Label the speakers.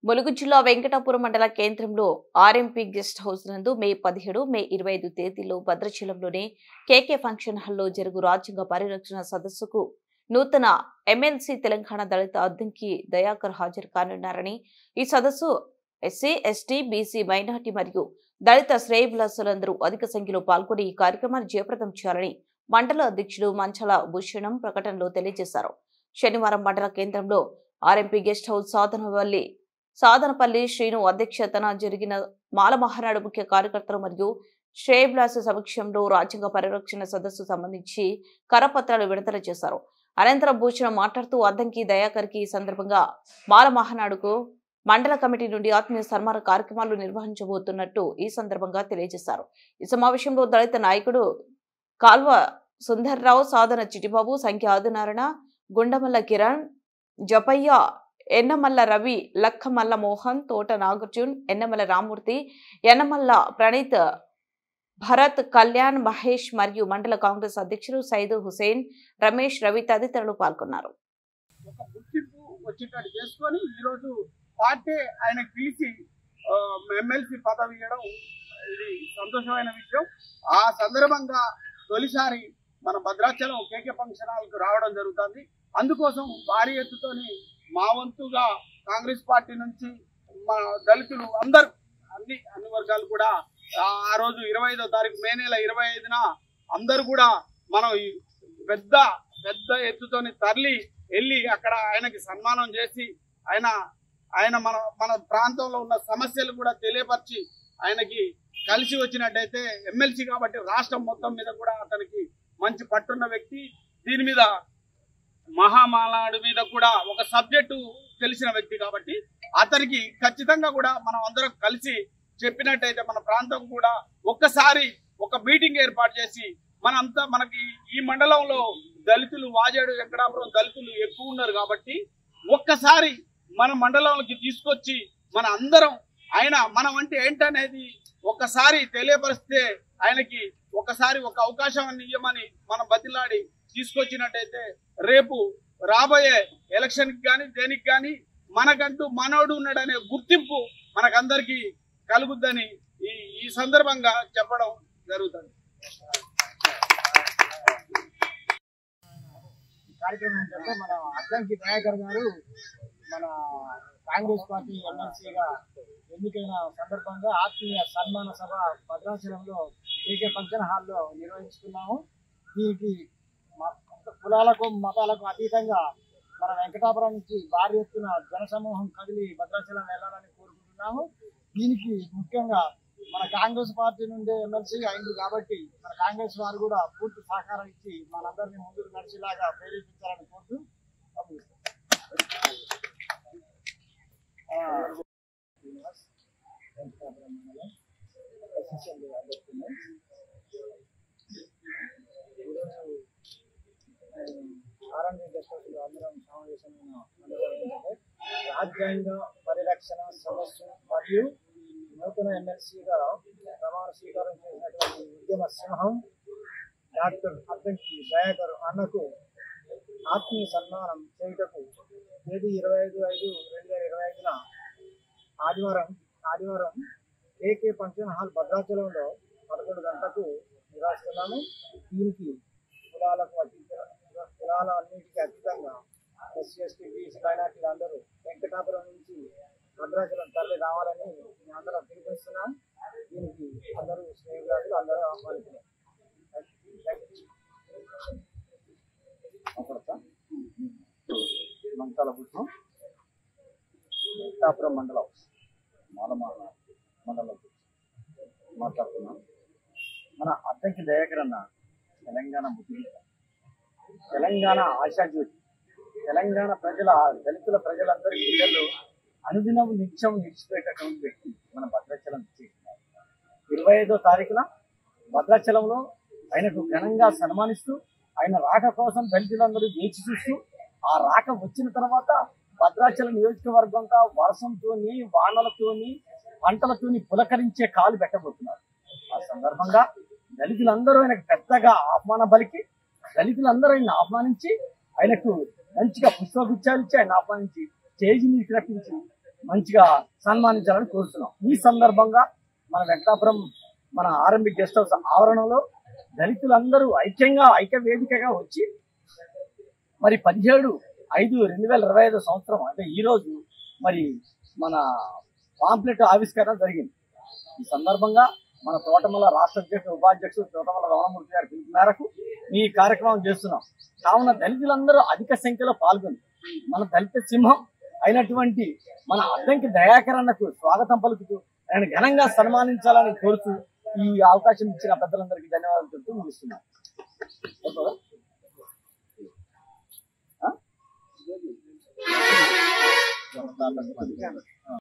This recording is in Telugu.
Speaker 1: ములుగు జిల్లా వెంకటాపురం మండల కేంద్రంలో ఆర్ఎంపీ గెస్ట్ హౌస్ నందు మే 17, మే 25 తేదీల్లో భద్రాచలంలోని కేకే ఫంక్షన్ హాల్లో జరుగు రాజ్యాంగ పరిరక్షణ సదస్సుకు నూతన ఎమ్మెల్సీ తెలంగాణ దళిత అద్దంకి దయాకర్ హాజరు కానున్నారని, ఈ సదస్సు ఎస్సీ, ఎస్టీ, బీసీ, మైనార్టీ మరియు దళిత శ్రేయోభిలాషులందరూ అధిక సంఖ్యలో పాల్గొని ఈ కార్యక్రమాన్ని జయప్రదం చేయాలని మండల అధ్యక్షుడు మంచల భూషణం ప్రకటనలో తెలియజేశారు. శనివారం మండల కేంద్రంలో RMP guest house Sadhanapalli Srinu అధ్యక్షతన జరిగిన మాల మహానాడు ముఖ్య కార్యకర్తలు మరియు శ్రేయోభిలాష సమక్షంలో రాజ్యాంగ పరిరక్షణ సదస్సు సంబంధించి కరపత్రాలు విడుదల చేశారు. అనంతరం భూషణం మాట్లాడుతూ అద్దంకి దయాకర్ కి ఈ సందర్భంగా మాల మహానాడుకు మండల కమిటీ నుండి ఆత్మీయ సన్మాన కార్యక్రమాలు నిర్వహించబోతున్నట్టు ఈ సందర్భంగా తెలియజేశారు. ఈ సమావేశంలో దళిత నాయకుడు కాల్వ సుందర్రావు, సాధన చిటిబాబు, సంఖ్య ఆదినారాయణ, గుండమల్ల కిరణ్, జపయ్య, ఎన్నమల్ల రవి, లక్కమల్ల మోహన్, తోట నాగార్జున్, ఎన్నమల్ల రామూర్తి, ఎన్నమల్ల ప్రణీత్, భరత్, కళ్యాణ్, మహేష్ మరియు మండల కాంగ్రెస్ అధ్యక్షులు సైదు హుసేన్, రమేష్, రవి తదితరులు పాల్గొన్నారు.
Speaker 2: ఒక గుర్తింపు వచ్చేటట్టు చేసుకొని ఈరోజు పార్టీ ఆయనకు పిలిచి ఎమ్మెల్సీ పదవి ఇవ్వడం ఇది సంతోషమైన విషయం. ఆ సందర్భంగా తొలిసారి మన భద్రాచలం కేకే ఫంక్షన్ హాల్కు రావడం జరుగుతుంది. అందుకోసం భారీ ఎత్తుతోని మా వంతుగా కాంగ్రెస్ పార్టీ నుంచి మా దళితులు అందరూ అన్ని వర్గాలు కూడా ఆ రోజు 25వ తారీఖు మే నెల 25న అందరూ కూడా మనం పెద్ద ఎత్తుతోని తరలి వెళ్ళి అక్కడ ఆయనకి సన్మానం చేసి ఆయన మన ప్రాంతంలో ఉన్న సమస్యలు కూడా తెలియపరిచి ఆయనకి కలిసి వచ్చినట్టయితే ఎమ్మెల్సీ కాబట్టి రాష్ట్రం మొత్తం మీద కూడా అతనికి మంచి పట్టున్న వ్యక్తి. దీని మీద మహామానాడు మీద కూడా ఒక సబ్జెక్టు తెలిసిన వ్యక్తి కాబట్టి అతనికి ఖచ్చితంగా కూడా మనం అందరం కలిసి చెప్పినట్టయితే మన ప్రాంతం కూడా ఒక్కసారి ఒక మీటింగ్ ఏర్పాటు చేసి మనకి ఈ మండలంలో దళితులు వాజేడు వెంకటాపురం దళితులు ఎక్కువ ఉన్నారు కాబట్టి ఒక్కసారి మన మండలంలోకి తీసుకొచ్చి మన అందరం మనం అంటే ఏంటనేది ఒక్కసారి తెలియపరిస్తే ఆయనకి ఒకసారి ఒక అవకాశం ఇవ్వమని మనం బతిలాడి తీసుకొచ్చినట్టయితే రేపు రాబోయే ఎలక్షన్ కి కానీ దేనికి కానీ మనకంటూ మనోడు ఉన్నాడనే గుర్తింపు మనకందరికి కలుగుద్దని ఈ సందర్భంగా చెప్పడం జరుగుతుంది.
Speaker 3: కార్యక్రమం ఏంటంటే మన అద్దంకి దయాకర్ గారు మన కాంగ్రెస్ పార్టీ ఎమ్మెల్సీగా ఎన్నికైన సందర్భంగా ఆత్మీయ సన్మాన సభ భద్రాచలంలో కేకే ఫంక్షన్ హాల్లో నిర్వహించుకున్నాము. దీనికి కులాలకు మతాలకు అతీతంగా మన వెంకటాపురం నుంచి భారీ ఎత్తున జనసమూహం కదిలి భద్రాచలం వెళ్లాలని కోరుకుంటున్నాము. దీనికి ముఖ్యంగా మన కాంగ్రెస్ పార్టీ నుండి ఎమ్మెల్సీ అయింది కాబట్టి మన కాంగ్రెస్ వారు కూడా పూర్తి సహకారం ఇచ్చి మనందరినీ ముందుకు నడిచేలాగా ప్రేరేపించాలని కోరుతూ అందరం సమావేశమైన రాజ్యాంగ పరిరక్షణ సదస్సు మరియు నూతన ఎమ్మెల్సీగా ప్రమాణ స్వీకారం చేసినటువంటి ఉద్యమ సింహం డాక్టర్ అద్దంకి దయాకర్ అన్నకు ఆత్మీయ సన్మానం చేయుటకు తేదీ 25/5/2025న ఆదివారం కేకే ఫంక్షన్ హాల్ భద్రాచలంలో 11 గంటలకు నిర్వహిస్తున్నాము. దీనికి కులాలన్నిటికీ అతీతంగా ఎస్సీ, ఎస్టీ, బీసీ, మైనార్టీలు అందరూ వెంకటాపురం నుంచి భద్రాచలం తరలి రావాలని మేము అందరం పిలుపునిస్తున్నాం. దీనికి అందరూ స్నేహితులు అందరూ ఆహ్వానిస్తున్నారు. మంచాల భూషణం, వెంకటాపురం మండలం మండలం మాట్లాడుతున్నాం. మన అద్దంకి దయాకర్ అన్న తెలంగాణ ముద్దుబిడ్డ, తెలంగాణ ఆశాజ్యోతి, తెలంగాణ దళితుల ప్రజలందరి గుండెల్లో అనుదినం నిత్యం నిలిచిపోయేటటువంటి వ్యక్తి మన భద్రాచలం చేస్తున్నారు. 25వ తారీఖున భద్రాచలంలో ఆయనకు ఘనంగా సన్మానిస్తూ ఆయన రాక కోసం దళితులందరూ వేచి చూస్తూ ఆ రాక వచ్చిన తర్వాత భద్రాచలం నియోజకవర్గంగా వర్షంతోని వానలతోని పంటలతోని పులకరించే కాలు పెట్టబోతున్నారు. ఆ సందర్భంగా దళితులందరూ ఆయనకు పెద్దగా ఆహ్వానం పలికి దళితులందరూ ఆయన ఆహ్వానించి ఆయనకు మంచిగా పుష్పగుచ్చాలు ఇచ్చి ఆయన ఆహ్వానించి స్టేజ్ మీద రప్పించి మంచిగా సన్మానించాలని కోరుతున్నాం. ఈ సందర్భంగా మన వెంకటాపురం మన ఆర్ఎంబి గెస్ట్ హౌస్ ఆవరణలో దళితులందరూ ఐక్య వేదికగా వచ్చి మరి 17/5/2025 సంవత్సరం అంటే ఈ రోజు మరి మన పాంప్లెట్ ఆవిష్కరణ జరిగింది. ఈ సందర్భంగా మన తోటమల్ల రాష్ట్ర అధ్యక్షుడు ఉపాధ్యక్షుడు తోటమల్ల రమణమూర్తి గారి పిలుపు మేరకు ఈ కార్యక్రమం చేస్తున్నాం. కావున దళితులందరూ అధిక సంఖ్యలో పాల్గొని మన దళిత సింహం అయినటువంటి మన అద్దంకి దయాకర్ అన్నకు స్వాగతం పలుకుతూ ఆయన ఘనంగా సన్మానించాలని కోరుతూ ఈ అవకాశం ఇచ్చిన పెద్దలందరికీ ధన్యవాదాలు చెబుతూ ముగిస్తున్నాం.